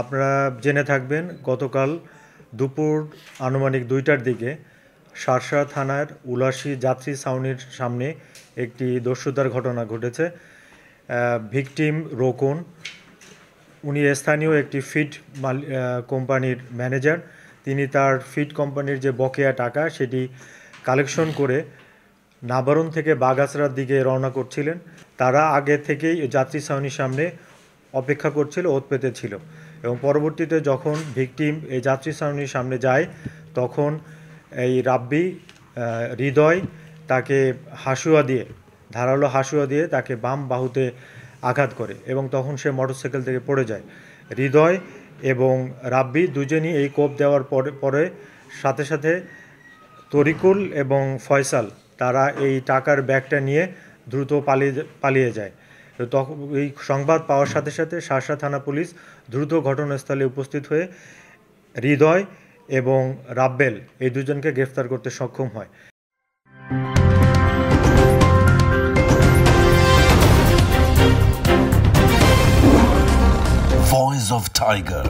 আপনারা জেনে থাকবেন গতকাল দুপুর আনুমানিক 2টার দিকে শার্শা থানার উলাসী যাত্রী ছাউনির সামনে একটি দস্যুতার ঘটনা ঘটেছে। ভিকটিম রোকন, উনি স্থানীয় একটি ফিড কোম্পানির ম্যানেজার। তিনি তার ফিড কোম্পানির যে বকেয়া টাকা সেটি কালেকশন করে নাবারণ থেকে বাগাছড়ার দিকে রওনা করছিলেন। তারা আগে থেকেই যাত্রী ছাউনির সামনে অপেক্ষা করছিল, ওত পেতে ছিল, এবং পরবর্তীতে যখন ভিকটিম এই যাত্রী ছাউনির সামনে যায় তখন এই রাব্বি হৃদয় তাকে ধারালো হাসুয়া দিয়ে তাকে বাম বাহুতে আঘাত করে এবং তখন সে মোটরসাইকেল থেকে পড়ে যায়। হৃদয় এবং রাব্বি দুজনই এই কোপ দেওয়ার পরে সাথে সাথে তরিকুল এবং ফয়সাল তারা এই টাকার ব্যাগটা নিয়ে দ্রুত পালিয়ে যায়। তখন এই সংবাদ পাওয়ার সাথে সাথে শার্শা থানা পুলিশ দ্রুত ঘটনাস্থলে উপস্থিত হয়ে হৃদয় এবং রাব্বেল এই দুজনকে গ্রেফতার করতে সক্ষম হয়। Voice of Tiger.